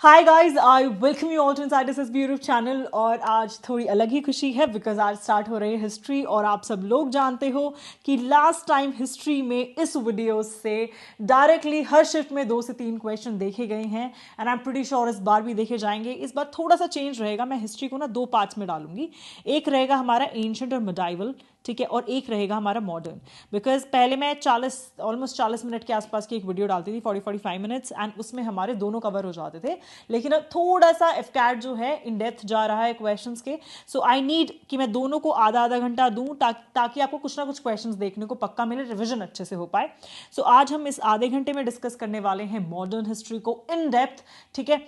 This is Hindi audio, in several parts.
Hi guys, I welcome you all to inside SSB YouTube channel. और आज थोड़ी अलग ही खुशी है बिकॉज आज स्टार्ट हो रही है हिस्ट्री। और आप सब लोग जानते हो कि लास्ट टाइम हिस्ट्री में इस वीडियो से डायरेक्टली हर शिफ्ट में 2 से 3 क्वेश्चन देखे गए हैं and I am pretty sure इस बार भी देखे जाएंगे। इस बार थोड़ा सा चेंज रहेगा, मैं हिस्ट्री को ना 2 पार्ट्स में डालूंगी। एक रहेगा हमारा एंशिएंट और मिडाइवल, ठीक है, और एक रहेगा हमारा मॉडर्न। बिकॉज पहले मैं ऑलमोस्ट 40 मिनट के आसपास की एक वीडियो डालती थी, 40-45 मिनट्स, एंड उसमें हमारे दोनों कवर हो जाते थे। लेकिन अब थोड़ा सा एफकैट जो है इन डेप्थ जा रहा है क्वेश्चंस के, सो आई नीड कि मैं दोनों को आधा आधा घंटा दूं ताकि आपको कुछ ना कुछ क्वेश्चंस देखने को पक्का मिले, रिविजन अच्छे से हो पाए। सो आज हम इस आधे घंटे में डिस्कस करने वाले हैं मॉडर्न हिस्ट्री को इन डेप्थ, ठीक है।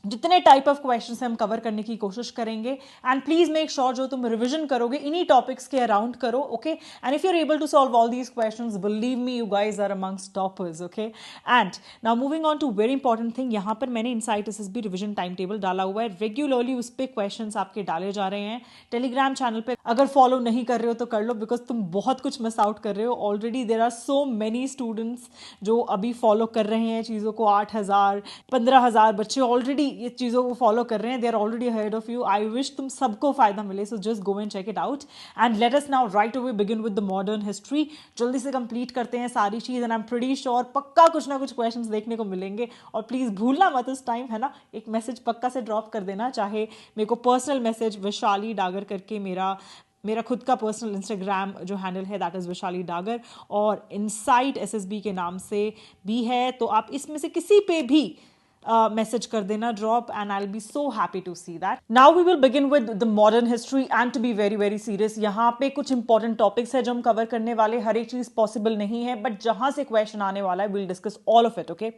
जितने टाइप ऑफ क्वेश्चंस हम कवर करने की कोशिश करेंगे एंड प्लीज मेक श्योर जो तुम रिवीजन करोगे इन्हीं टॉपिक्स के अराउंड करो, okay. And if you are able to solve all these questions, believe me you guys are amongst toppers, okay. And now moving on to very important thing, यहाँ पर मैंने insight SSB revision time table डाला हुआ है। रेगुलरली उस पर क्वेश्चंस आपके डाले जा रहे हैं। टेलीग्राम चैनल पे अगर फॉलो नहीं कर रहे हो तो कर लो, बिकॉज तुम बहुत कुछ मिस आउट कर रहे हो। Already there are so many students जो अभी फॉलो कर रहे हैं चीज़ों को। 8,000 15,000 बच्चे ऑलरेडी ये चीज़ों को फॉलो कर रहे हैं। They are already ahead of you. I wish तुम सबको फायदा मिले। So just go and check it out and let us now right away begin with the modern history. जल्दी से कंप्लीट करते हैं सारी चीज़ and I am pretty sure पक्का कुछ ना कुछ क्वेश्चंस देखने को मिलेंगे। और प्लीज़ भूलना मत उस टाइम, है ना, एक मैसेज पक्का से ड्रॉप कर देना, चाहे मेरे को पर्सनल मैसेज वैशाली डागर करके मेरा खुद का पर्सनल इंस्टाग्राम जो हैंडल है दैट इज़ वैशाली डागर, और इनसाइट एसएसबी के नाम से भी है। तो आप इसमें से किसी पे भी मैसेज कर देना, drop, and I will be so happy to see that. Now we will begin with the modern history and to be very very serious, यहाँ पे कुछ इंपॉर्टेंट टॉपिक्स है जो हम कवर करने वाले। हर एक चीज पॉसिबल नहीं है, बट जहां से क्वेश्चन आने वाला है will discuss all of it, okay.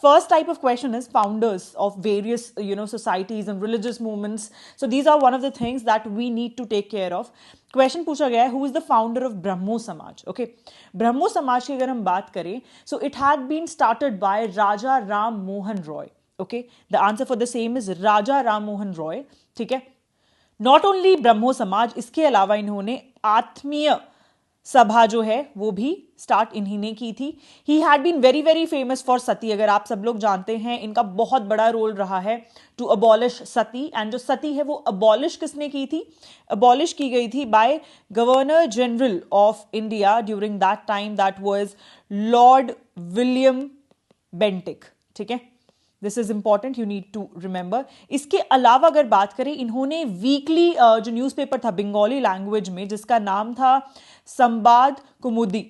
First type of question is founders of various societies and religious movements. So these are one of the things that we need to take care of. Question पूछा गया है, who is the founder of ब्रह्मो समाज? Okay, ब्रह्मो समाज की अगर हम बात करें, so it had been started by Raja Ram Mohan Roy. Okay, the answer for the same is राजा राम मोहन रॉय, ठीक है। नॉट ओनली ब्रह्मो समाज, इसके अलावा इन्होंने आत्मीय सभा जो है वो भी स्टार्ट इन्हीं ने की थी। He had been very very famous for sati. अगर आप सब लोग जानते हैं, इनका बहुत बड़ा रोल रहा है टू अबॉलिश सती। एंड जो सती है वो अबॉलिश किसने की थी? अबॉलिश की गई थी by governor general of India during that time, that was Lord William Bentinck, ठीक है। This is important, you need to remember. इसके अलावा अगर बात करें, इन्होंने वीकली जो न्यूज़पेपर था बंगाली लैंग्वेज में जिसका नाम था संबाद कुमुदी,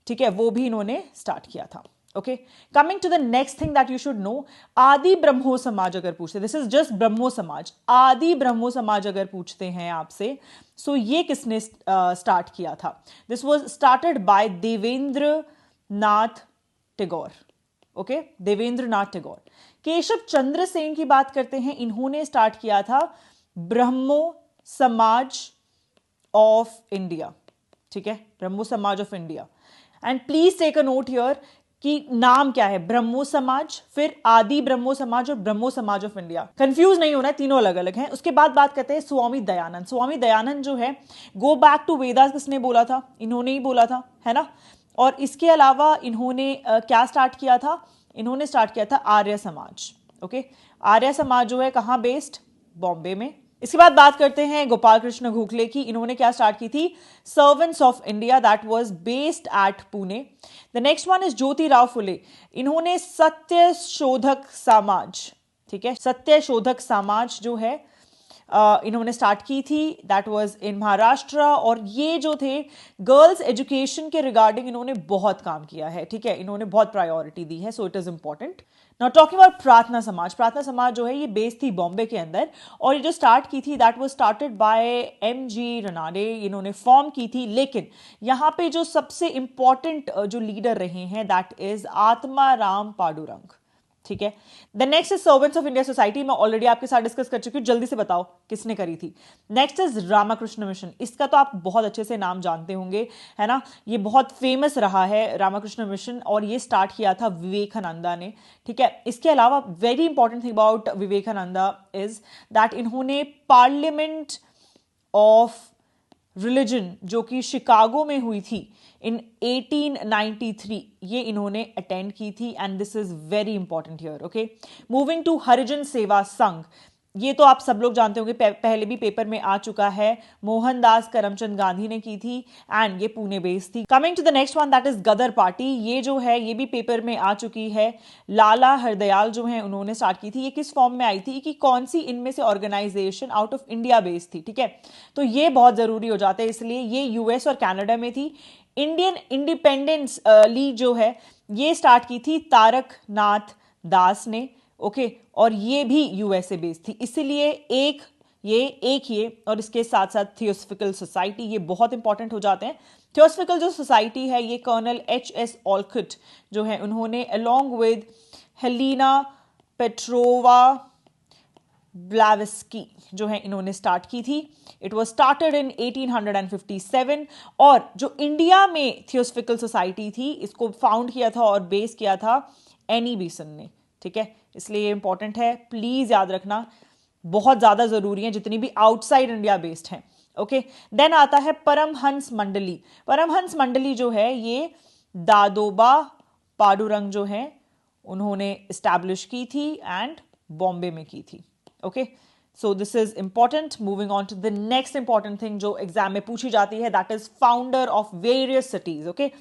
ठीक है, वो भी इन्होंने स्टार्ट किया था, okay. Coming to the next thing that you should know, Adi Brahmo समाज अगर पूछते, दिस इज जस्ट ब्रह्मो समाज, आदि ब्रह्मो समाज अगर पूछते हैं आपसे, सो ये किसने स्टार्ट किया था? This was started by Devendra Nath Tagore, okay, Devendra Nath Tagore. Keshav Chandra Sen की बात करते हैं, इन्होंने स्टार्ट किया था ब्रह्मो समाज ऑफ इंडिया, ठीक है, Brahmo Samaj of India. And please take a note here कि नाम क्या है, ब्रह्मो समाज, फिर आदि ब्रह्मो समाज और ब्रह्मो समाज ऑफ इंडिया। कंफ्यूज नहीं होना है, तीनों अलग अलग हैं। उसके बाद बात करते हैं स्वामी दयानंद। स्वामी दयानंद जो है, गो बैक टू वेदास किसने बोला था? इन्होंने ही बोला था, है ना। और इसके अलावा इन्होंने क्या स्टार्ट किया था? इन्होंने स्टार्ट किया था आर्य समाज, ओके। आर्य समाज जो है कहाँ बेस्ड? बॉम्बे में। इसके बाद बात करते हैं गोपाल कृष्ण गोखले की। इन्होंने क्या स्टार्ट की थी? Servants of India, that was based at Pune. The next one is Jyotirao Phule. इन्होंने सत्य शोधक समाज, ठीक है, सत्य शोधक समाज जो है इन्होंने स्टार्ट की थी, दैट वाज इन महाराष्ट्र। और ये जो थे गर्ल्स एजुकेशन के रिगार्डिंग इन्होंने बहुत काम किया है, ठीक है, इन्होंने बहुत प्रायोरिटी दी है, so it is important. Now talking about प्रार्थना समाज। प्रार्थना समाज जो है ये बेस्ड थी बॉम्बे के अंदर, और ये जो स्टार्ट की थी that was started by MG. Ranade, इन्होंने फॉर्म की थी। लेकिन यहाँ पे जो सबसे इंपॉर्टेंट जो लीडर रहे हैं दैट इज आत्माराम पांडुरंग, ठीक है। The next is servants of India society. मैं ऑलरेडी आपके साथ डिस्कस कर चुकी हूँ, जल्दी से बताओ किसने करी थी। Next is Ramakrishna mission. इसका तो आप बहुत अच्छे से नाम जानते होंगे, है ना, ये बहुत फेमस रहा है रामाकृष्ण मिशन, और ये स्टार्ट किया था विवेकानंदा ने, ठीक है। इसके अलावा very important thing about Vivekananda is that इन्होंने पार्लियामेंट ऑफ रिलीजन जो कि शिकागो में हुई थी, इन 1893 ये इन्होंने अटेंड की थी and this is very important here. Okay, moving to Harijan Seva Sangh. ये तो आप सब लोग जानते होंगे, पहले भी पेपर में आ चुका है. मोहनदास करमचंद गांधी ने की थी एंड ये पुणे बेस्ड थी. Coming to the next one, that is Ghadar party. ये जो है ये भी पेपर में आ चुकी है. लाला हरदयाल जो है उन्होंने स्टार्ट की थी. ये किस फॉर्म में आई थी कि कौन सी इनमें से organization out of India based थी. ठीक है, तो ये बहुत जरूरी हो जाता है, इसलिए ये यूएस और कनाडा में थी. इंडियन इंडिपेंडेंस लीग जो है ये स्टार्ट की थी तारक नाथ दास ने. ओके, और ये भी यूएसए बेस्ड थी, इसीलिए एक ये और इसके साथ साथ थियोसफिकल सोसाइटी ये बहुत इंपॉर्टेंट हो जाते हैं. थियोसफिकल जो सोसाइटी है ये कर्नल एच.एस. ऑलकट जो है उन्होंने अलोंग विद हेलिना पेट्रोवा ब्लावेस्की जो है इन्होंने स्टार्ट की थी. इट वॉज स्टार्टेड इन 1857 और जो इंडिया में थियोसफिकल सोसाइटी थी इसको फाउंड किया था और बेस किया था एनी बीसन ने. ठीक है, इसलिए ये इंपॉर्टेंट है, प्लीज याद रखना, बहुत ज्यादा जरूरी है जितनी भी आउटसाइड इंडिया बेस्ड हैं. ओके, देन आता है परमहंस मंडली. परमहंस मंडली जो है ये दादोबा पाडुरंग जो है उन्होंने इस्टेब्लिश की थी एंड बॉम्बे में की थी. Okay, so this is important. Moving on to the next important thing जो एग्जाम में पूछी जाती है, that is founder of various cities. Okay,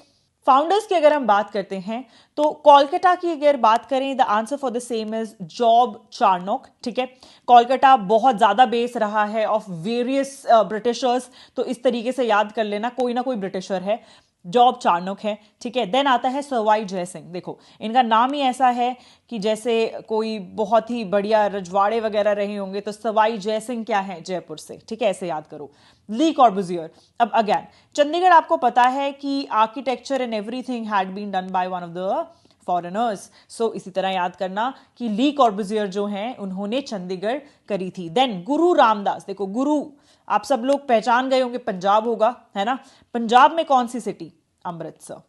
founders की अगर हम बात करते हैं तो कोलकाता की अगर बात करें, the answer for the same is job Charnock. ठीक है, कोलकाता बहुत ज्यादा बेस रहा है ऑफ वेरियस ब्रिटिशर्स, तो इस तरीके से याद कर लेना, कोई ना कोई ब्रिटिशर है. जॉब चार्नोक है. ठीक है, देन आता है सवाई जयसिंह. देखो इनका नाम ही ऐसा है कि जैसे कोई बहुत ही बढ़िया रजवाड़े वगैरह रहे होंगे, तो सवाई जयसिंह क्या है, जयपुर से. ठीक है, ऐसे याद करो. ली कॉर्बुजियर. अब अगेन चंडीगढ़ आपको पता है कि architecture and everything had been done by one of the foreigners, so इसी तरह याद करना कि ली कॉर्बुजियर जो हैं उन्होंने चंडीगढ़ करी थी. देन गुरु रामदास. देखो गुरु आप सब लोग पहचान गए होंगे, पंजाब होगा, है ना. पंजाब में कौन सी सिटी, अमृतसर.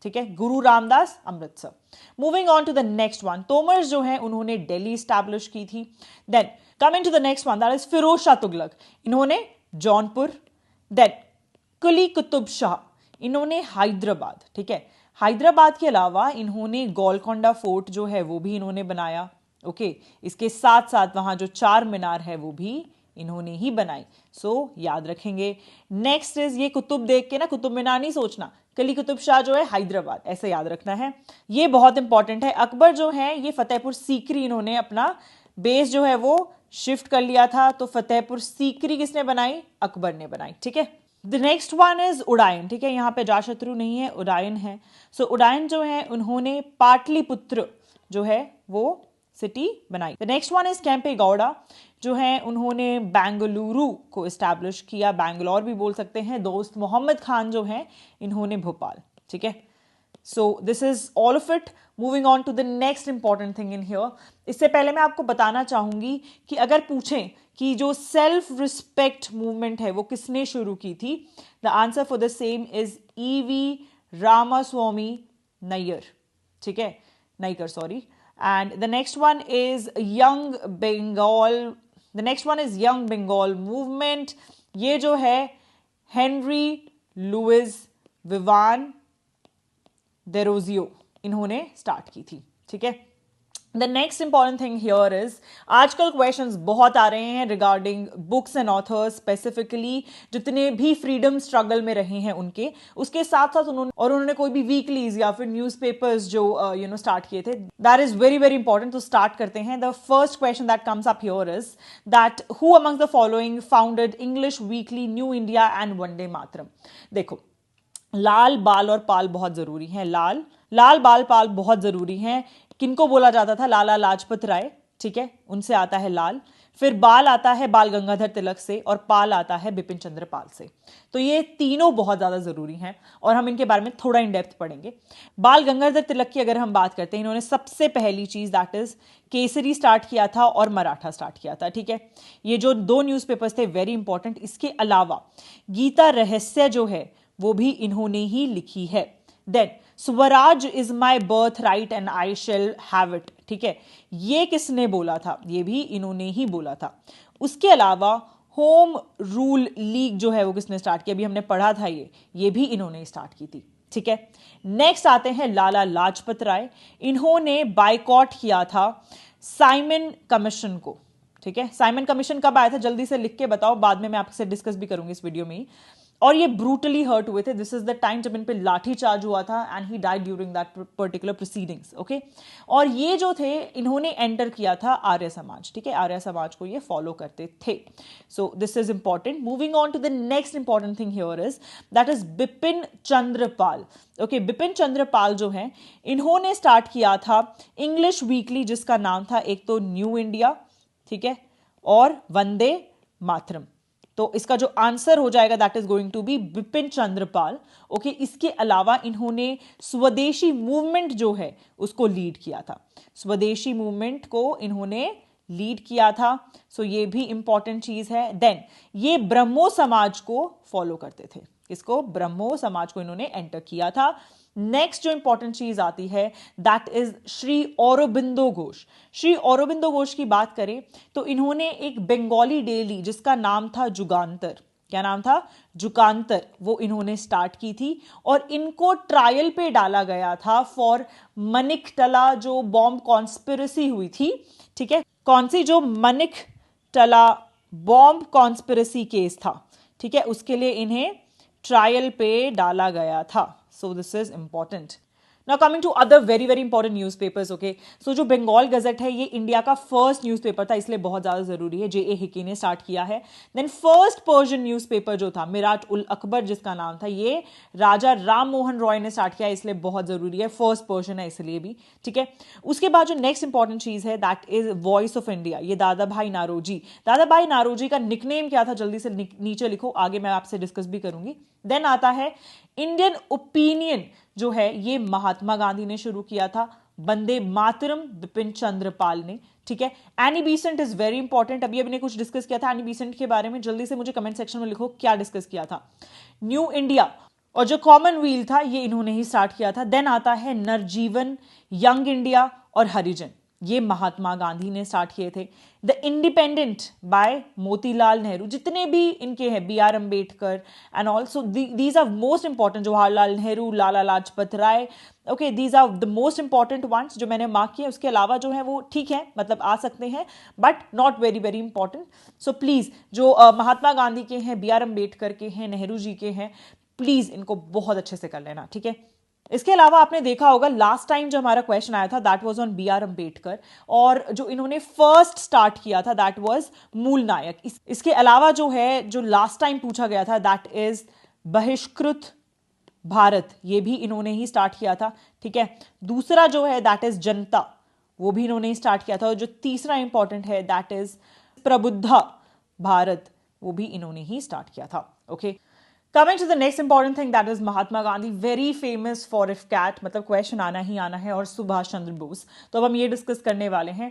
ठीक है, Guru Ramdas Amritsar. Moving on to the next one, Tomars जो है उन्होंने दिल्ली स्टैब्लिश की थी. Then coming to the next one, that is Firoz Shah Tughlaq. इन्होंने जौनपुर. देन कुली कुतुब शाह, इन्होंने हैदराबाद. ठीक है, हैदराबाद के अलावा इन्होंने गोलकोंडा फोर्ट जो है वो भी इन्होंने बनाया. ओके, इसके साथ साथ वहां जो चार मीनार है वो भी इन्होंने ही बनाई. सो याद रखेंगे. नेक्स्ट इज, ये कुतुब देख के ना कुतुब मीनार नहीं सोचना, कली कुतुब शाह जो है हैदराबाद, ऐसे याद रखना है. ये बहुत इंपॉर्टेंट है. अकबर जो है ये फतेहपुर सीकरी इन्होंने अपना बेस जो है वो शिफ्ट कर लिया था, तो फतेहपुर सीकरी किसने बनाई, अकबर ने बनाई. ठीक है, द नेक्स्ट वन इज उडायन. ठीक है, यहाँ पे जाशत्रु नहीं है, उडायन है. सो उडायन जो है उन्होंने पाटलिपुत्र जो है वो सिटी बनाई. The next one is Kempe Gowda जो है उन्होंने बेंगलुरु को एस्टैब्लिश किया, बैंगलोर भी बोल सकते हैं. दोस्त मोहम्मद खान जो है इन्होंने भोपाल. ठीक है, so this is all of it. Moving on to the next important thing in here. इससे पहले मैं आपको बताना चाहूंगी कि अगर पूछें कि जो सेल्फ रिस्पेक्ट मूवमेंट है वो किसने शुरू की थी, the answer for the same is E V Ramaswamy Naiyar. ठीक है, Naicker, sorry. And the next one is Young Bengal movement. ये जो है हेनरी लुइस विवान डेरोजियो इन्होंने स्टार्ट की थी. ठीक है, the next important thing here is, आजकल क्वेश्चंस बहुत आ रहे हैं regarding books and authors, specifically जितने भी फ्रीडम स्ट्रगल में रहे हैं उनके, उसके साथ साथ उन्होंने कोई भी वीकलीज या फिर न्यूज़पेपर्स जो स्टार्ट किए थे. That is very very important. तो स्टार्ट करते हैं. The first question that comes up here is that who among the following founded English weekly New India and Vande Mataram. देखो लाल बाल और पाल बहुत जरूरी हैं. लाल बाल पाल बहुत जरूरी हैं. किनको बोला जाता था, लाला लाजपत राय. ठीक है, उनसे आता है लाल. फिर बाल आता है बाल गंगाधर तिलक से और पाल आता है बिपिन चंद्र पाल से. तो ये तीनों बहुत ज्यादा जरूरी हैं और हम इनके बारे में थोड़ा इन डेप्थ पढ़ेंगे. बाल गंगाधर तिलक की अगर हम बात करते हैं, इन्होंने सबसे पहली चीज दैट इज केसरी स्टार्ट किया था और मराठा स्टार्ट किया था. ठीक है, ये जो दो न्यूज़पेपर्स थे वेरी इंपॉर्टेंट. इसके अलावा गीता रहस्य जो है वो भी इन्होंने ही लिखी है. Then Swaraj is my birth right and I shall have it. ठीक है, ये किसने बोला था, ये भी इन्होंने ही बोला था. उसके अलावा होम रूल लीग जो है वो किसने स्टार्ट किया, अभी हमने पढ़ा था ये भी इन्होंने स्टार्ट की थी, ठीक है। नेक्स्ट आते हैं लाला लाजपत राय, इन्होंने बायकॉट किया था साइमन कमीशन को, ठीक है। साइमन कमीशन कब आया था, जल्दी से लिख के बताओ, बाद में मैं आपसे डिस्कस भी करूंगी इस वीडियो में ही। और ये ब्रूटली हर्ट हुए थे, दिस इज द टाइम जब इन पे लाठी चार्ज हुआ था and he died during that particular proceedings, okay. और ये जो थे इन्होंने एंटर किया था आर्य समाज, ठीक है, आर्य समाज को ये फॉलो करते थे। So this is important. Moving on to the next important thing here is that is Bipin Chandrapal, okay. Bipin Chandrapal जो है इन्होंने स्टार्ट किया था इंग्लिश वीकली जिसका नाम था एक तो न्यू इंडिया, ठीक है, और वंदे मातरम। तो इसका जो आंसर हो जाएगा that is going to be Bipin Chandrapal, okay. इसके अलावा इन्होंने स्वदेशी मूवमेंट जो है उसको लीड किया था, स्वदेशी मूवमेंट को इन्होंने लीड किया था, सो ये भी इंपॉर्टेंट चीज है। देन ये ब्रह्मो समाज को फॉलो करते थे, इसको ब्रह्मो समाज को इन्होंने एंटर किया था। नेक्स्ट जो इंपॉर्टेंट चीज आती है दैट इज श्री औरोबिंदो घोष। श्री औरोबिंदो घोष की बात करें तो इन्होंने एक बंगाली डेली जिसका नाम था जुगांतर, क्या नाम था, जुगांतर, वो इन्होंने स्टार्ट की थी और इनको ट्रायल पे डाला गया था फॉर मनिकटला जो बॉम्ब कॉन्स्पिरेसी हुई थी, ठीक है। कौन सी, जो मनिकटला बॉम्ब कॉन्स्पिरेसी केस था, ठीक है, उसके लिए इन्हें ट्रायल पे डाला गया था। So this is important. Now coming to other very very important newspapers, okay. So जो बंगाल गजट है ये इंडिया का फर्स्ट न्यूज़पेपर था, इसलिए बहुत ज्यादा जरूरी है, J.A. हिकी ने स्टार्ट किया है। देन फर्स्ट पर्शियन न्यूज़पेपर जो था मिराट उल अकबर जिसका नाम था, ये राजा राम मोहन रॉय ने स्टार्ट किया, इसलिए बहुत जरूरी है, फर्स्ट पर्शियन है इसलिए भी, ठीक है। उसके बाद जो नेक्स्ट इंपॉर्टेंट चीज है that is voice of India, ये दादा भाई नारोजी। दादा भाई नारोजी का निकनेम क्या था, जल्दी से नीचे लिखो, आगे मैं आपसे डिस्कस भी करूंगी। देन आता है इंडियन ओपिनियन जो है ये महात्मा गांधी ने शुरू किया था, वंदे मातरम बिपिन चंद्रपाल ने, ठीक है। Annie Besant is very important, अभी ने कुछ डिस्कस किया था एनी बेसेंट के बारे में, जल्दी से मुझे कमेंट सेक्शन में लिखो क्या डिस्कस किया था। न्यू इंडिया और जो कॉमनवेल्थ था ये इन्होंने ही स्टार्ट किया था। देन आता है नवजीवन, यंग इंडिया और हरिजन, ये महात्मा गांधी ने स्टार्ट किए थे। The independent by Motilal Nehru, जितने भी इनके हैं, B R Ambedkar and also these are most important, Jawaharlal Nehru, Lala Lajpat Rai, okay, these are the most important ones जो मैंने मार्क किया। उसके अलावा जो है वो ठीक है, मतलब आ सकते हैं but not very very important. So please जो महात्मा गांधी के हैं, बी आर अम्बेडकर के हैं, नेहरू जी के हैं, प्लीज इनको बहुत अच्छे से कर लेना, ठीक है। इसके अलावा आपने देखा होगा लास्ट टाइम जो हमारा क्वेश्चन आया था that was on B R Ambedkar, और जो इन्होंने फर्स्ट स्टार्ट किया था दैट वाज मूल नायक। इसके अलावा जो है जो लास्ट टाइम पूछा गया था दैट इज बहिष्कृत भारत, ये भी इन्होंने ही स्टार्ट किया था, ठीक है। दूसरा जो है दैट इज जनता, वो भी इन्होंने ही स्टार्ट किया था, और जो तीसरा इंपॉर्टेंट है दैट इज प्रबुद्धा भारत, वो भी इन्होंने ही स्टार्ट किया था, okay. Coming to the next important thing that is Mahatma Gandhi, very famous for if cat, मतलब क्वेश्चन आना ही आना है, और सुभाष चंद्र बोस। तो अब हम ये डिस्कस करने वाले हैं।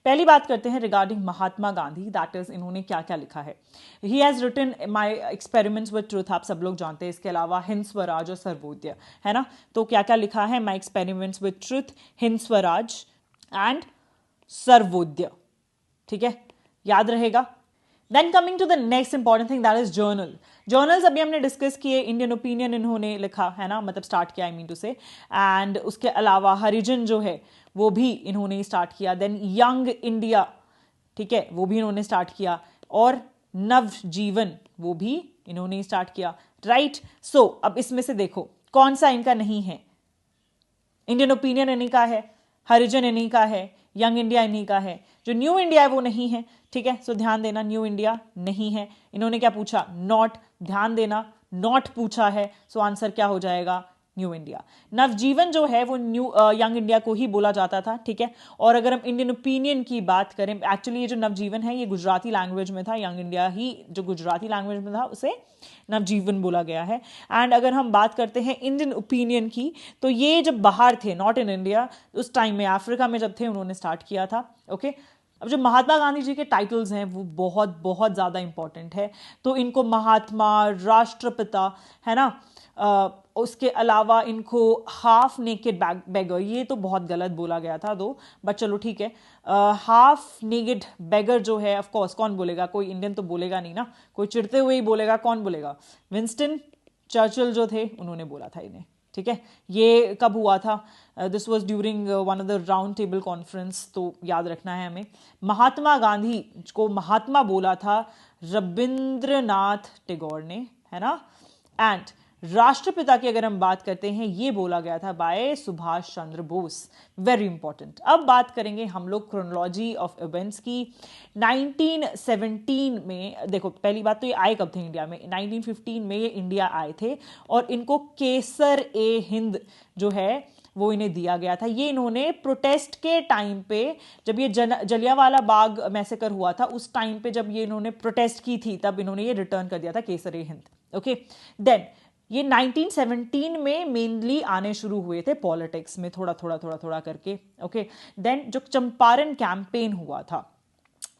पहली बात करते हैं regarding Mahatma Gandhi, that is इन्होंने क्या क्या लिखा है। He has written my experiments with truth, आप सब लोग जानते हैं। इसके अलावा हिंद स्वराज और सर्वोदय, है ना। तो क्या क्या लिखा है, my experiments with truth, Hind Swaraj and Sarvodaya, ठीक है, याद रहेगा। Then coming to the next important thing that is journal. Journals अभी हमने डिस्कस किए, इंडियन ओपिनियन इन्होंने लिखा है ना, मतलब स्टार्ट किया, आई मीन टू से। एंड उसके अलावा हरिजन जो है वो भी इन्होंने स्टार्ट किया। देन यंग इंडिया, ठीक है, वो भी इन्होंने स्टार्ट किया, और नवजीवन वो भी इन्होंने स्टार्ट किया, राइट। सो अब इसमें से देखो कौन सा इनका नहीं है। इंडियन ओपिनियन इन्हीं का है, हरिजन इन्हीं का है, यंग इंडिया इन्हीं का है, जो न्यू इंडिया है वो नहीं है, ठीक है। सो ध्यान देना, न्यू इंडिया नहीं है। इन्होंने क्या पूछा, नॉट, ध्यान देना, नॉट पूछा है, सो आंसर क्या हो जाएगा, न्यू इंडिया। नवजीवन जो है वो न्यू यंग इंडिया को ही बोला जाता था, ठीक है। और अगर हम इंडियन ओपिनियन की बात करें, एक्चुअली ये जो नवजीवन है ये गुजराती लैंग्वेज में था, यंग इंडिया ही जो गुजराती लैंग्वेज में था उसे नवजीवन बोला गया है। एंड अगर हम बात करते हैं इंडियन ओपिनियन की, तो ये जब बाहर थे, नॉट इन इंडिया, उस टाइम में अफ्रीका में जब थे उन्होंने स्टार्ट किया था, ओके। अब जो महात्मा गांधी जी के टाइटल्स हैं वो बहुत बहुत ज़्यादा इंपॉर्टेंट है, तो इनको महात्मा, राष्ट्रपिता, है ना, उसके अलावा इनको हाफ नेकेड बेगर, ये तो बहुत गलत बोला गया था दो, बट चलो ठीक है, हाफ नेकेड बेगर जो है, ऑफ कोर्स कौन बोलेगा, कोई इंडियन तो बोलेगा नहीं ना, कोई चिढ़ते हुए ही बोलेगा, कौन बोलेगा, विंस्टन चर्चिल जो थे उन्होंने बोला था इन्हें, ठीक है। ये कब हुआ था, this was during one of the round table conference, तो याद रखना है हमें। महात्मा गांधी को महात्मा बोला था रविंद्रनाथ टैगोर ने, है ना। एंड राष्ट्रपिता की अगर हम बात करते हैं, ये बोला गया था bye Subhash Chandra Bose, very important. अब बात करेंगे हम लोग क्रोनोलॉजी ऑफ इवेंट्स की। 1917 में, देखो पहली बात तो ये आए कब थे इंडिया में, 1915 में ये इंडिया आए थे, और इनको केसर ए हिंद जो है वो इन्हें दिया गया था। ये इन्होंने प्रोटेस्ट के टाइम पे, जब ये जलियांवाला बाग मैसेकर हुआ था, उस टाइम पे जब ये इन्होंने प्रोटेस्ट की थी, तब इन्होंने ये रिटर्न कर दिया था केसर ए हिंद, ओके। देन ये 1917 में मेनली आने शुरू हुए थे पॉलिटिक्स में, थोड़ा थोड़ा करके, ओके। देन जो चंपारण कैंपेन हुआ था,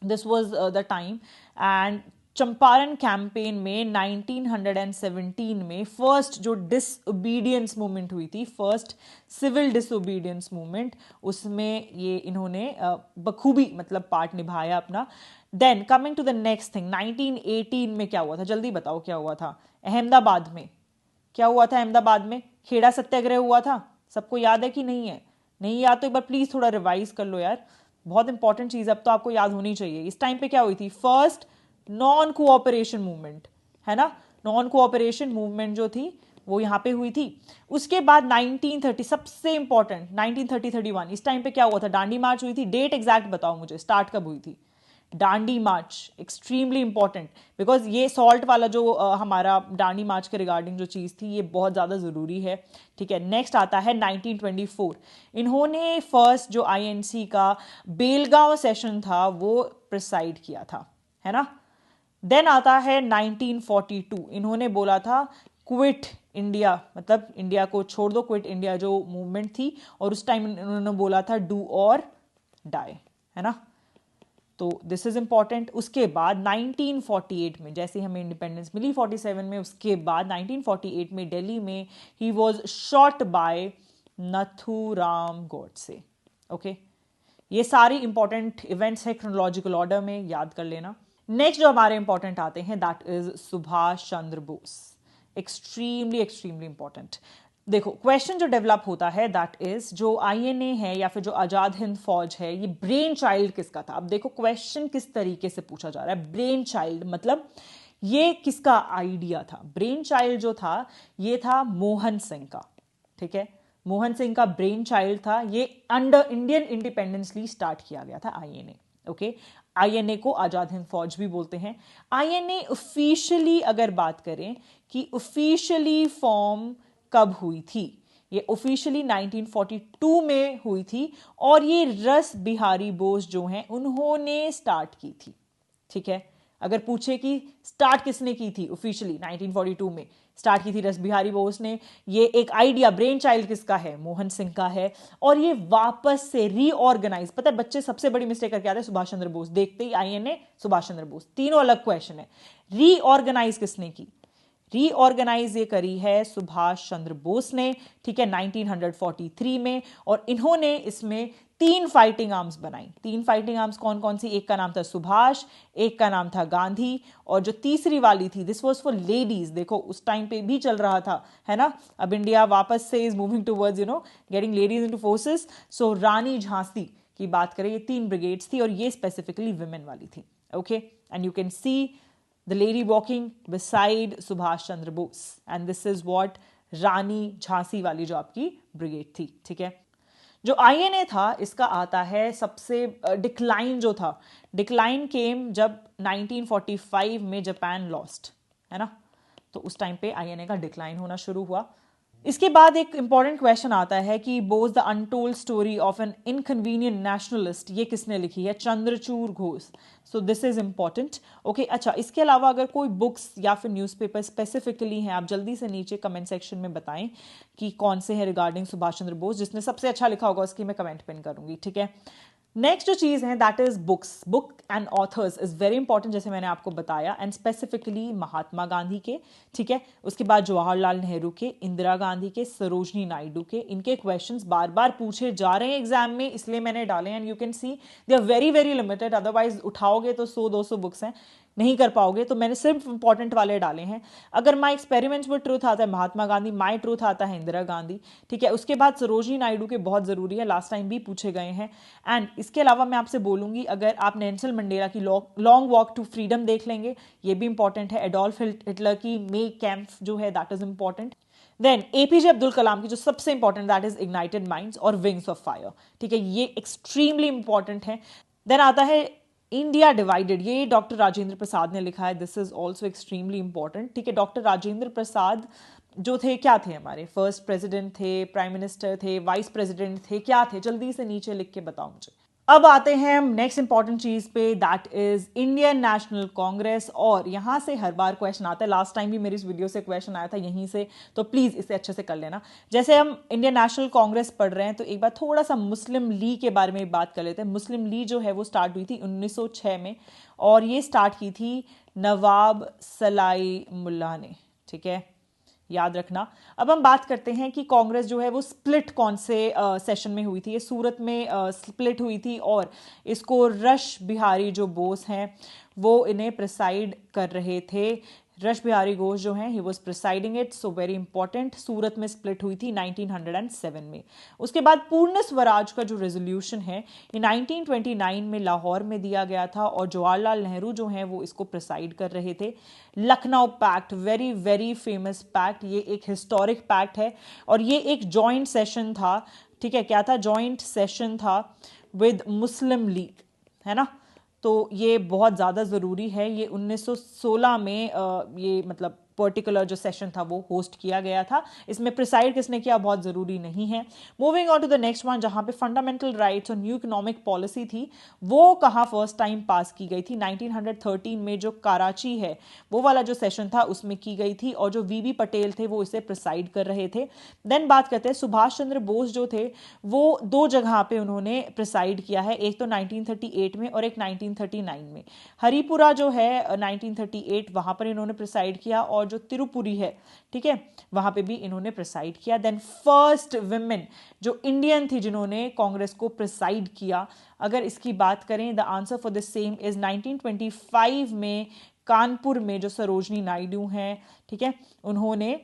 this was the time, and Champaran campaign में 1917 में फर्स्ट जो डिसओबीडियंस मूवमेंट हुई थी, फर्स्ट सिविल डिसओबीडियंस मूवमेंट, उसमें ये इन्होंने बखूबी मतलब पार्ट निभाया अपना। Then coming to the next thing, 1918 में क्या हुआ था, जल्दी बताओ क्या हुआ था। अहमदाबाद में क्या हुआ था, अहमदाबाद में खेड़ा सत्याग्रह हुआ था, सबको याद है कि नहीं है, नहीं याद तो एक बार प्लीज थोड़ा रिवाइज कर लो यार, बहुत इंपॉर्टेंट चीज अब तो आपको याद होनी चाहिए। इस टाइम पे क्या हुई थी, फर्स्ट नॉन कोऑपरेशन मूवमेंट, है ना, नॉन कोऑपरेशन मूवमेंट जो थी वो यहाँ पे हुई थी। उसके बाद 1930 सबसे इंपॉर्टेंट, 1930-31 इस टाइम पे क्या हुआ था, दांडी मार्च हुई थी। डेट एग्जैक्ट बताओ मुझे, स्टार्ट कब हुई थी दांडी मार्च, एक्सट्रीमली इंपॉर्टेंट, बिकॉज ये सॉल्ट वाला जो हमारा दांडी मार्च के रिगार्डिंग जो चीज़ थी, ये बहुत ज़्यादा ज़रूरी है, ठीक है। नेक्स्ट आता है 1924, इन्होंने फर्स्ट जो आईएनसी का बेलगांव सेशन था वो प्रिसाइड किया था, है ना। देन आता है 1942, इन्होंने बोला था क्विट इंडिया, मतलब इंडिया को छोड़ दो, क्विट इंडिया जो मूवमेंट थी, और उस टाइम इन्होंने बोला था डू और डाई, है ना, तो दिस इज इंपॉर्टेंट। उसके बाद 1948 में, जैसे हमें इंडिपेंडेंस मिली 47 में, उसके बाद 1948 में दिल्ली में he was shot bye Nathuram Godse, okay. ये सारी इंपॉर्टेंट इवेंट्स है क्रोनोलॉजिकल ऑर्डर में, याद कर लेना। नेक्स्ट जो हमारे इंपॉर्टेंट आते हैं, that is Subhash Chandra Bose, extremely important. देखो क्वेश्चन जो डेवलप होता है दैट इज, जो आईएनए है या फिर जो आजाद हिंद फौज है, ये ब्रेन चाइल्ड किसका था। अब देखो क्वेश्चन किस तरीके से पूछा जा रहा है, ब्रेन चाइल्ड मतलब ये किसका आइडिया था। ब्रेन चाइल्ड जो था ये था मोहन सिंह का, ठीक है, मोहन सिंह का ब्रेन चाइल्ड था। ये अंडर इंडियन इंडिपेंडेंस ली स्टार्ट किया गया था आईएनए, ओके। आईएनए को आजाद हिंद फौज भी बोलते हैं। आईएनए ऑफिशियली अगर बात करें कि ऑफिशियली फॉर्म कब हुई थी, ये ऑफिशियली 1942 में हुई थी, और ये रस बिहारी बोस जो हैं उन्होंने स्टार्ट की थी, ठीक है। अगर पूछे कि स्टार्ट किसने की थी, ऑफिशियली 1942 में स्टार्ट की थी रस बिहारी बोस ने। ये एक आइडिया, ब्रेन चाइल्ड किसका है, मोहन सिंह का है, और ये वापस से रीऑर्गेनाइज, पता है बच्चे सबसे बड़ी मिस्टेक करके आते हैं, सुभाष चंद्र बोस देखते ही आईएनए सुभाष चंद्र बोस, तीनों अलग क्वेश्चन है। रीऑर्गेनाइज किसने की, रीऑर्गेनाइज ये करी है सुभाष चंद्र बोस ने, ठीक है, 1943 में, और इन्होंने इसमें 3 फाइटिंग आर्म्स बनाई। 3 फाइटिंग आर्म्स कौन कौन सी, एक का नाम था सुभाष, एक का नाम था गांधी, और जो तीसरी वाली थी दिस वाज फॉर लेडीज। देखो उस टाइम पे भी चल रहा था, है ना, अब इंडिया वापस से is moving towards getting ladies into forces. So Rani Jhansi की बात करें, ये 3 ब्रिगेड्स थी, और ये स्पेसिफिकली विमेन वाली थी, okay. And you can C the lady walking beside Subhash Chandra Bose, and this is what रानी झांसी वाली जो आपकी ब्रिगेड थी, ठीक है। जो आईएनए था इसका आता है सबसे डिक्लाइन जो था, डिक्लाइन केम जब 1945 में जापान लॉस्ट, है ना, तो उस टाइम पे आईएनए का डिक्लाइन होना शुरू हुआ। इसके बाद एक इंपॉर्टेंट क्वेश्चन आता है कि Bose the untold story of an inconvenient nationalist, ये किसने लिखी है, Chandrachur Ghosh. So this is important, okay. अच्छा, इसके अलावा अगर कोई बुक्स या फिर न्यूज़पेपर स्पेसिफिकली हैं, आप जल्दी से नीचे कमेंट सेक्शन में बताएं कि कौन से हैं रिगार्डिंग सुभाष चंद्र बोस, जिसने सबसे अच्छा लिखा होगा उसकी मैं कमेंट पिन करूंगी, ठीक है। नेक्स्ट जो चीज़ है that is book and authors is very important, जैसे मैंने आपको बताया, एंड स्पेसिफिकली महात्मा गांधी के, ठीक है, उसके बाद जवाहरलाल नेहरू के, इंदिरा गांधी के, सरोजनी नायडू के। इनके क्वेश्चंस बार बार पूछे जा रहे हैं एग्जाम में, इसलिए मैंने डाले। And you can see they are very very limited, otherwise उठाओगे तो 100-200 बुक्स हैं, नहीं कर पाओगे, तो मैंने सिर्फ इंपॉर्टेंट वाले डाले हैं। अगर माई एक्सपेरिमेंट्स में ट्रूथ आता है महात्मा गांधी, माई ट्रूथ आता है इंदिरा गांधी, ठीक है। उसके बाद सरोजनी नायडू के बहुत ज़रूरी है, लास्ट टाइम भी पूछे गए हैं। एंड इसके अलावा मैं आपसे बोलूंगी, अगर आप नेल्सन मंडेला की लॉन्ग वॉक टू फ्रीडम देख लेंगे, ये भी इंपॉर्टेंट है। एडोल्फ हिटलर की मे कैंप जो है that is important. Then APJ Abdul Kalam की जो सबसे important that is ignited minds और विंग्स ऑफ फायर, ठीक है, ये एक्सट्रीमली इंपॉर्टेंट है। देन आता है इंडिया डिवाइडेड, ये डॉक्टर राजेंद्र प्रसाद ने लिखा है, this is also extremely important, ठीक है। डॉक्टर राजेंद्र प्रसाद जो थे, क्या थे, हमारे फर्स्ट प्रेसिडेंट थे, प्राइम मिनिस्टर थे, वाइस प्रेसिडेंट थे, क्या थे, जल्दी से नीचे लिख के बताओ मुझे। अब आते हैं हम नेक्स्ट इंपॉर्टेंट चीज पे, that is Indian national Congress. और यहां से हर बार क्वेश्चन आता है, लास्ट टाइम भी मेरी इस वीडियो से क्वेश्चन आया था यहीं से, तो प्लीज इसे अच्छे से कर लेना। जैसे हम इंडियन नेशनल कांग्रेस पढ़ रहे हैं, तो एक बार थोड़ा सा मुस्लिम लीग के बारे में बात कर लेते हैं। मुस्लिम लीग जो है वो स्टार्ट हुई थी 1906 में, और ये स्टार्ट की थी नवाब सलाई मुल्ला ने, ठीक है, याद रखना। अब हम बात करते हैं कि कांग्रेस जो है वो स्प्लिट कौन से सेशन में हुई थी। ये सूरत में स्प्लिट हुई थी, और इसको रश बिहारी जो बोस हैं वो इन्हें प्रिसाइड कर रहे थे। रश बिहारी घोष जो हैं, he was presiding it, so very important. Surat में स्प्लिट हुई थी 1907 में। उसके बाद पूर्ण स्वराज का जो रेजोल्यूशन है ये 1929 में लाहौर में दिया गया था, और जवाहरलाल नेहरू जो हैं वो इसको प्रिसाइड कर रहे थे। Lucknow pact, very very famous pact, ये एक हिस्टोरिक पैक्ट है, और ये एक जॉइंट सेशन था, ठीक है। क्या था? जॉइंट सेशन था विद मुस्लिम लीग, है ना। तो ये बहुत ज़्यादा ज़रूरी है। ये 1916 में ये मतलब पर्टिकुलर जो सेशन था वो होस्ट किया गया था। इसमें प्रिसाइड किसने किया बहुत ज़रूरी नहीं है। Moving on to the next one, जहाँ पे फंडामेंटल राइट्स और न्यू इकोनॉमिक पॉलिसी थी, वो कहाँ फर्स्ट टाइम पास की गई थी? 1913 में जो कराची है वो वाला जो सेशन था उसमें की गई थी, और जो वीबी पटेल थे वो इसे प्रिसाइड कर रहे थे। देन बात करते हैं सुभाष चंद्र बोस जो थे वो दो जगह पे उन्होंने प्रिसाइड किया है, एक तो 1938 में और एक 1939 में। हरिपुरा जो है 1938 वहां पर इन्होंने प्रिसाइड किया, और जो तिरुपुरी है, ठीक है, वहां पे भी इन्होंने प्रिसाइड किया। देन फर्स्ट विमेन जो इंडियन थी जिन्होंने कांग्रेस को प्रिसाइड किया, अगर इसकी बात करें, the answer for the same is 1925 में कानपुर में जो सरोजनी नायडू हैं, ठीक है, उन्होंने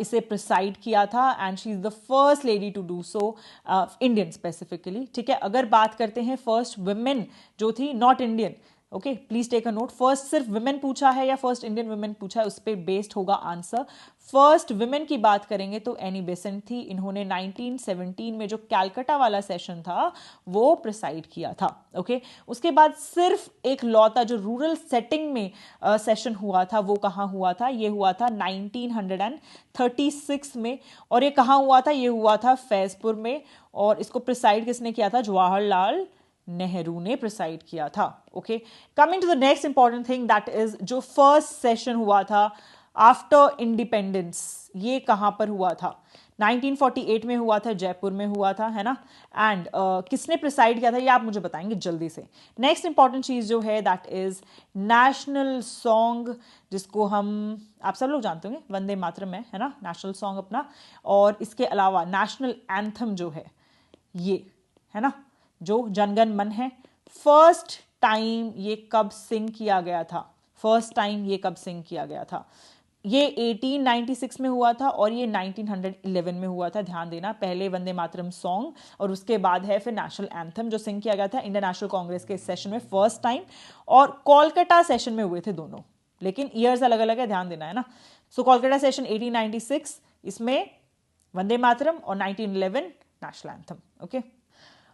इसे प्रिसाइड किया था, and she is the first lady to do so, Indian specifically, ठीक है। अगर बात करते हैं फर्स्ट वुमेन जो थी, not Indian, okay, please take a note, first सिर्फ वुमेन पूछा है या फर्स्ट इंडियन वुमेन पूछा है, उस पर बेस्ड होगा आंसर। फर्स्ट वुमेन की बात करेंगे तो एनी बेसेंट थी, इन्होंने 1917 में जो कैलकाटा वाला सेशन था वो प्रिसाइड किया था, ओके। उसके बाद सिर्फ एक लौता जो रूरल सेटिंग में सेशन हुआ था, वो कहाँ हुआ था? ये हुआ था 1936 में, और ये कहाँ हुआ था? ये हुआ था फैजपुर में, और इसको प्रिसाइड किसने किया था? जवाहरलाल नेहरू ने प्रिसाइड किया था, okay. Coming to the next important thing, that is जो फर्स्ट सेशन हुआ था आफ्टर इंडिपेंडेंस, ये कहां पर हुआ था? 1948 में हुआ था, जयपुर में हुआ था, है ना। एंड किसने प्रिसाइड किया था ये आप मुझे बताएंगे जल्दी से। नेक्स्ट इंपॉर्टेंट चीज जो है दैट इज नेशनल सॉन्ग, जिसको हम आप सब लोग जानते होंगे, वंदे मातरम है ना, नेशनल सॉन्ग अपना। और इसके अलावा नेशनल एंथम जो है ये, है ना, जो जनगण मन है, फर्स्ट टाइम ये कब सिंग किया गया था? फर्स्ट टाइम ये कब सिंग किया गया था? ये 1896 में हुआ था, और ये 1911 में हुआ था। ध्यान देना, पहले वंदे मातरम सॉन्ग और उसके बाद है फिर नेशनल एंथम जो सिंग किया गया था इंडियन नेशनल कांग्रेस के सेशन में फर्स्ट टाइम, और कोलकाता सेशन में हुए थे दोनों, लेकिन ईयर्स अलग अलग है, ध्यान देना, है ना। सो कोलकाता सेशन 1896, इसमें वंदे मातरम, और 1911 नेशनल एंथम, ओके।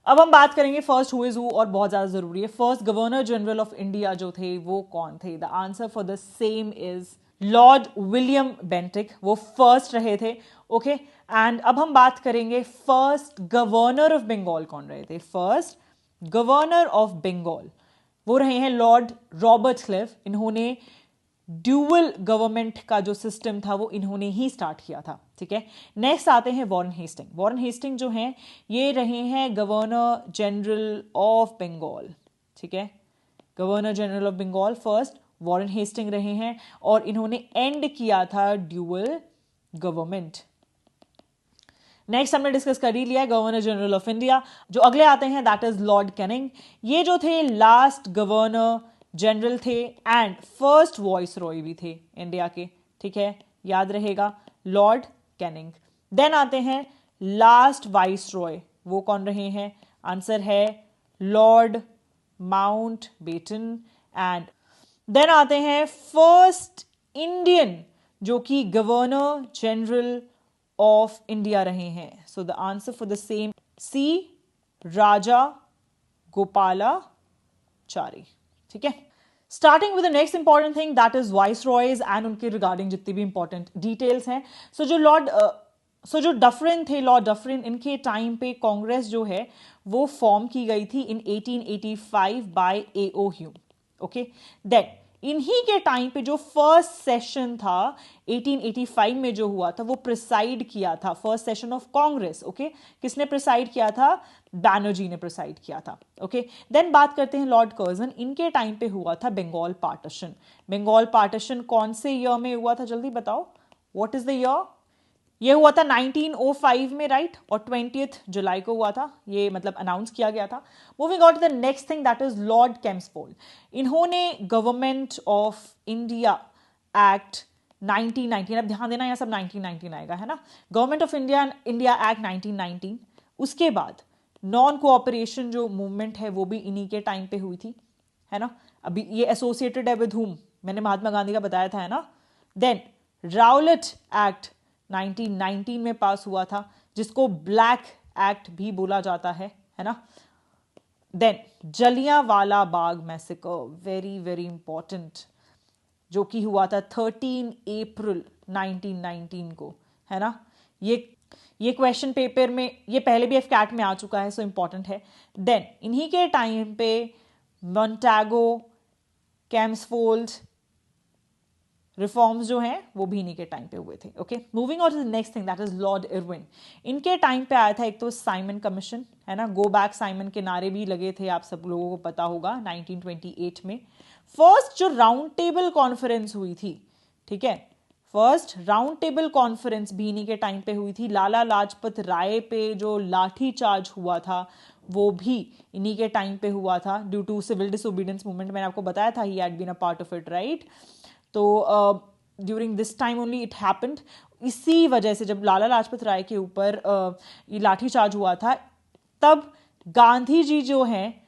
अब हम बात करेंगे फर्स्ट हु इज हु, और बहुत ज्यादा जरूरी है। First governor general of India जो थे वो कौन थे? The answer for the same is Lord William Bentinck, वो फर्स्ट रहे थे, ओके। एंड अब हम बात करेंगे फर्स्ट गवर्नर ऑफ बंगाल कौन रहे थे? फर्स्ट गवर्नर ऑफ बंगाल वो रहे हैं लॉर्ड रॉबर्ट क्लिफ। इन्होंने ड्यूअल गवर्नमेंट का जो सिस्टम था वो इन्होंने ही स्टार्ट किया था, ठीक है। नेक्स्ट आते हैं वॉरेन हेस्टिंग। वॉरेन हेस्टिंग जो हैं ये रहे हैं गवर्नर जनरल ऑफ बंगाल, ठीक है। Governor general of Bengal first Warren Hasting रहे हैं और इन्होंने एंड किया था ड्यूअल गवर्नमेंट। नेक्स्ट हमने डिस्कस कर ही लिया है गवर्नर जनरल ऑफ इंडिया। जो अगले आते हैं दैट इज लॉर्ड कैनिंग। ये जो थे लास्ट गवर्नर जनरल थे एंड फर्स्ट वॉइस रॉय भी थे इंडिया के, ठीक है, याद रहेगा, लॉर्ड कैनिंग। देन आते हैं लास्ट वाइस रॉय, वो कौन रहे हैं? आंसर है Lord Mountbatten. And then आते हैं फर्स्ट इंडियन जो कि गवर्नर जनरल ऑफ इंडिया रहे हैं। So the answer for the same C Rajagopalachari, ठीक है। Starting with the next important thing that is viceroys and उनके रिगार्डिंग जितनी भी इंपॉर्टेंट डिटेल्स हैं। सो जो डफरिन थे, लॉर्ड डफरिन, इनके टाइम पे कांग्रेस जो है वो फॉर्म की गई थी in 1885 by A.O. Hume, okay. Then इन्हीं के टाइम पे जो फर्स्ट सेशन था 1885 में जो हुआ था वो प्रिसाइड किया था, first session of Congress, okay. किसने प्रिसाइड किया था? बैनर्जी ने प्रिसाइड किया था, ओके। देन बात करते हैं लॉर्ड कर्जन। इनके टाइम पे हुआ था बंगाल पार्टीशन। बंगाल पार्टीशन कौन से ईयर में हुआ था, जल्दी बताओ, व्हाट इज द ईयर? ये हुआ था 1905 में, राइट, और 20 जुलाई को हुआ था, ये मतलब अनाउंस किया गया था। Moving on to the next thing that is Lord Chelmsford. इन्होंने गवर्नमेंट ऑफ इंडिया एक्ट 1919, अब ध्यान देना यहाँ सब 1919 आएगा, है ना, गवर्नमेंट ऑफ इंडिया एक्ट 1919। उसके बाद नॉन कोऑपरेशन जो मूवमेंट है वो भी इन्हीं के टाइम पे हुई थी, है ना। अभी ये एसोसिएटेड है विद हुम, मैंने महात्मा गांधी का बताया था, है ना। देन राउलेट एक्ट 1919 में पास हुआ था जिसको ब्लैक एक्ट भी बोला जाता है ना। Then Jallianwala Bagh massacre, very very important, जो कि हुआ था 13 अप्रैल 1919 को, है ना। ये क्वेश्चन पेपर में, ये पहले भी एफकैट में आ चुका है, सो इंपॉर्टेंट है। देन इन्हीं के टाइम पे मॉन्टेगो, कैम्सफोल्ड रिफॉर्म्स जो हैं वो भी इन्हीं के टाइम पे हुए थे, okay. Moving on to the next thing that is Lord Irwin. इनके टाइम पे आया था एक तो साइमन कमीशन, है ना, गो बैक साइमन के नारे भी लगे थे, आप सब लोगों को पता होगा, 1928 में। फर्स्ट जो राउंड टेबल कॉन्फ्रेंस हुई थी, ठीक है, फर्स्ट राउंड टेबल कॉन्फ्रेंस भी इन्हीं के टाइम पे हुई थी। लाला लाजपत राय पे जो लाठी चार्ज हुआ था वो भी इन्हीं के टाइम पे हुआ था due to civil disobedience movement. मैंने आपको बताया था he had been a part of it, right. तो during this time only it happened. इसी वजह से जब लाला लाजपत राय के ऊपर ये लाठी चार्ज हुआ था, तब गांधी जी जो हैं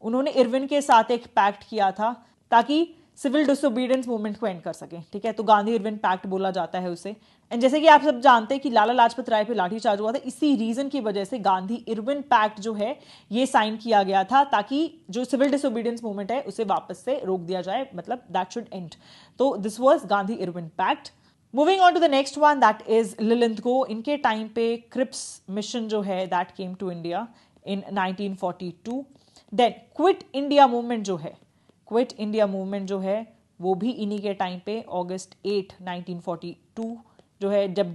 उन्होंने इरविन के साथ एक पैक्ट किया था ताकि सिविल डिसोबीडियंस मूवमेंट को एंड कर सके, ठीक है। तो गांधी इरविन पैक्ट बोला जाता है उसे। एंड जैसे कि आप सब जानते हैं कि लाला लाजपत राय पे लाठी चार्ज हुआ था, इसी रीजन की वजह से गांधी इरविन पैक्ट जो है ये साइन किया गया था ताकि जो सिविल डिसोबीडियंस मूवमेंट है उसे वापस से रोक दिया जाए, मतलब दैट शुड एंड। तो this was Gandhi Irwin pact. Moving on to the next one that is Linlithgow गो। इनके टाइम पे क्रिप्स मिशन जो है that came to India in 1942। Then quit India movement जो है, क्विट इंडिया मूवमेंट जो है वो भी इन्हीं के टाइम पे August 8, 1942 जो है, जब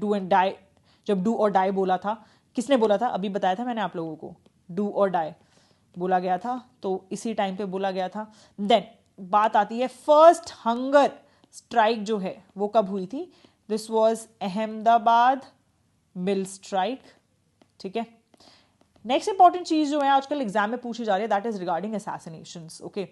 डू और डाई बोला था। किसने बोला था? अभी बताया था मैंने आप लोगों को, डू और डाई बोला गया था, तो इसी टाइम पे बोला गया था। देन बात आती है फर्स्ट हंगर स्ट्राइक जो है वो कब हुई थी? This was Ahmedabad mill strike, ठीक है। नेक्स्ट इंपॉर्टेंट चीज जो है आजकल एग्जाम में पूछी जा रही है that is regarding assassinations, okay.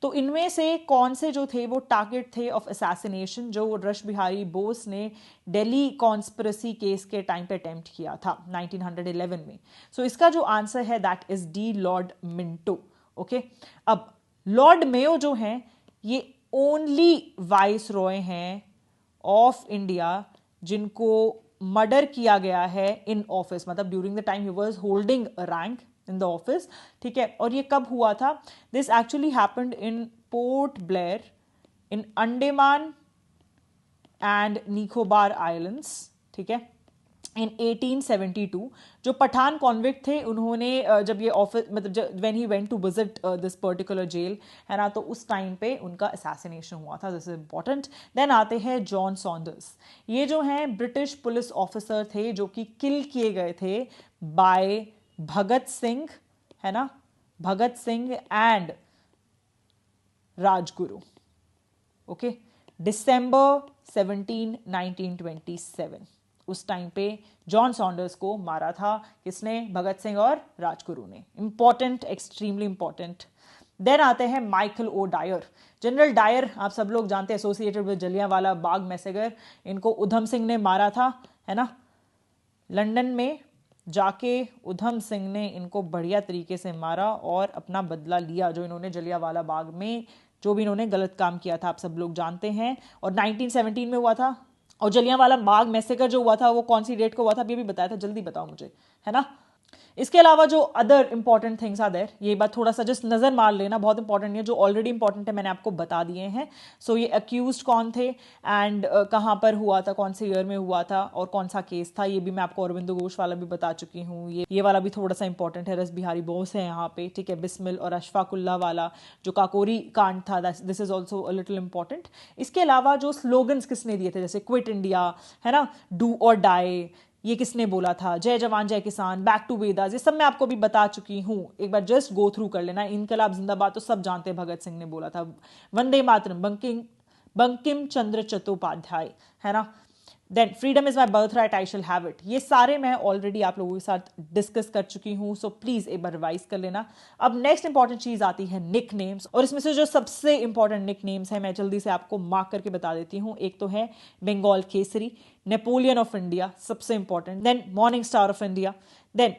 तो इनमें से कौन से जो थे वो टारगेट थे ऑफ असैसिनेशन जो रश बिहारी बोस ने दिल्ली कॉन्स्पिरेसी केस के टाइम पे अटेम्प्ट किया था 1911 में। सो इसका जो आंसर है that is D, Lord Minto, okay. अब लॉर्ड मेयो जो हैं ये ओनली वाइस रॉय हैं ऑफ इंडिया जिनको मर्डर किया गया है इन ऑफिस, मतलब during the time he was holding rank in the office, ठीक है। और ये कब हुआ था? This actually happened in port Blair in Andaman and Nicobar islands, ठीक है। इन 1872 जो पठान कॉन्विक्ट थे उन्होंने जब ये ऑफिस मतलब when he went to visit this particular jail है ना, तो उस टाइम पे उनका असैसिनेशन हुआ था। This is important. देन आते हैं जॉन सॉन्डर्स। ये जो हैं ब्रिटिश पुलिस ऑफिसर थे जो कि किल किए गए थे बाय भगत सिंह, है ना, भगत सिंह एंड राजगुरु। ओके, दिसंबर 17 1927 उस टाइम पे जॉन सॉन्डर्स को मारा था। किसने? भगत सिंह और राजगुरु ने। Important, extremely important. देन आते हैं Michael O Dwyer. General Dyer आप सब लोग जानते हैं, associated with Jallianwala Bagh massacre. इनको उधम सिंह ने मारा था, है ना, लंदन में जाके उधम सिंह ने इनको बढ़िया तरीके से मारा और अपना बदला लिया जो इन्होंने जलियांवाला बाग में जो भी इन्होंने गलत काम किया था, आप सब लोग जानते हैं। और 1917 में हुआ था। और जलियांवाला बाग मैसेकर जो हुआ था वो कौन सी डेट को हुआ था अभी भी बताया था, जल्दी बताओ मुझे, है ना। इसके अलावा जो other important things are there, ये बात थोड़ा सा जस्ट नजर मार लेना, बहुत इंपॉर्टेंट नहीं है, जो ऑलरेडी इंपॉर्टेंट है मैंने आपको बता दिए हैं। सो ये अक्यूज्ड कौन थे एंड कहाँ पर हुआ था, कौन से ईयर में हुआ था और कौन सा केस था, ये भी मैं आपको अरविंदो घोष वाला भी बता चुकी हूँ। ये वाला भी थोड़ा सा इंपॉर्टेंट है, रस बिहारी बोस है यहाँ पे, ठीक है, बिस्मिल और अशफाकुल्ला वाला जो काकोरी कांड था, this is also a little important. इसके अलावा जो स्लोगन्स किसने दिए थे, जैसे क्विट इंडिया, है ना, डू और डाई, ये किसने बोला था, जय जवान जय किसान, बैक टू वेदास, ये सब मैं आपको भी बता चुकी हूँ, एक बार जस्ट गो थ्रू कर लेना। इनकलाब जिंदाबाद तो सब जानते हैं, भगत सिंह ने बोला था। वंदे मातरम बंकिम चंद्र चट्टोपाध्याय, है ना। Then freedom is my birth right I shall have it, ये सारे मैं ऑलरेडी आप लोगों के साथ डिस्कस कर चुकी हूँ, सो प्लीज एक बार रिवाइज कर लेना। अब नेक्स्ट इंपॉर्टेंट चीज आती है निक नेम्स, और इसमें से जो सबसे इंपॉर्टेंट निक नेम्स है मैं जल्दी से आपको मार्क करके बता देती हूँ। एक तो है Bengal Kesari, Napoleon of India, सबसे important, then morning star of India, then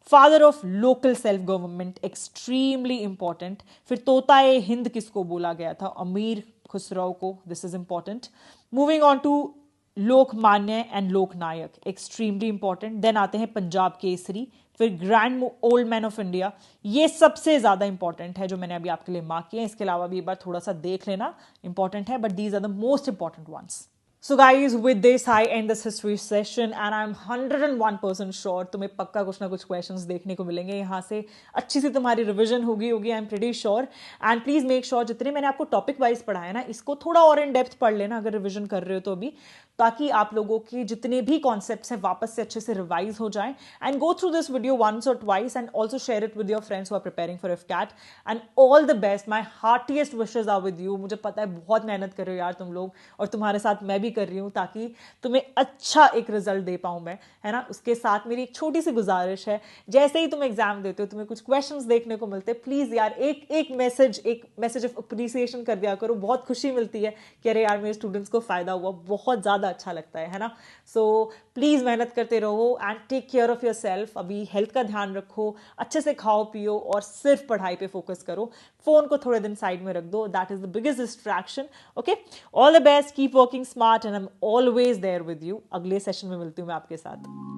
father of local self government, extremely important. फिर तोताए हिंद किसको बोला गया था? अमीर खुसरो को, this is important. Moving on to Lokmanya and Loknayak, extremely important. Then आते हैं पंजाब केसरी, फिर grand old man of India, ये सबसे ज्यादा इंपॉर्टेंट है जो मैंने अभी आपके लिए मार्क किया। इसके अलावा भी एक बार थोड़ा सा देख लेना, इंपॉर्टेंट है, but these are the most important ones. So guys, with this I end this history session and I'm 101% sure तुम्हें पक्का कुछ ना कुछ questions देखने को मिलेंगे यहाँ से, अच्छी सी तुम्हारी रिविजन होगी I'm pretty sure। and please make sure जितने मैंने आपको टॉपिक वाइज पढ़ाया ना, इसको थोड़ा और इन डेप्थ पढ़ लेना अगर रिविजन कर रहे हो तो अभी, ताकि आप लोगों के जितने भी कॉन्सेप्ट्स हैं वापस से अच्छे से रिवाइज हो जाएं। And go through this video once और twice and also share it with your friends who are preparing for IFCAT। And all the best, my heartiest wishes are with you. मुझे पता है बहुत मेहनत कर रहे हो यार तुम लोग, और तुम्हारे साथ मैं भी कर रही हूँ ताकि तुम्हें अच्छा एक रिजल्ट दे पाऊँ मैं, है ना। उसके साथ मेरी एक छोटी सी गुजारिश है, जैसे ही तुम एग्जाम देते हो तुम्हें कुछ क्वेश्चंस देखने को मिलते हैं, प्लीज यार एक मैसेज ऑफ अप्रिसिएशन कर दिया करो, बहुत खुशी मिलती है कि अरे यार मेरे स्टूडेंट्स को फायदा हुआ, बहुत ज्यादा अच्छा लगता है ना। सो प्लीज मेहनत करते रहो and take care of yourself. अभी हेल्थ का ध्यान रखो, अच्छे से खाओ पियो और सिर्फ पढ़ाई पे फोकस करो, फोन को थोड़े दिन साइड में रख दो, that is the biggest distraction. Okay, all the best, keep working smart and I am always there with you. अगले सेशन में मिलती हूँ मैं आपके साथ।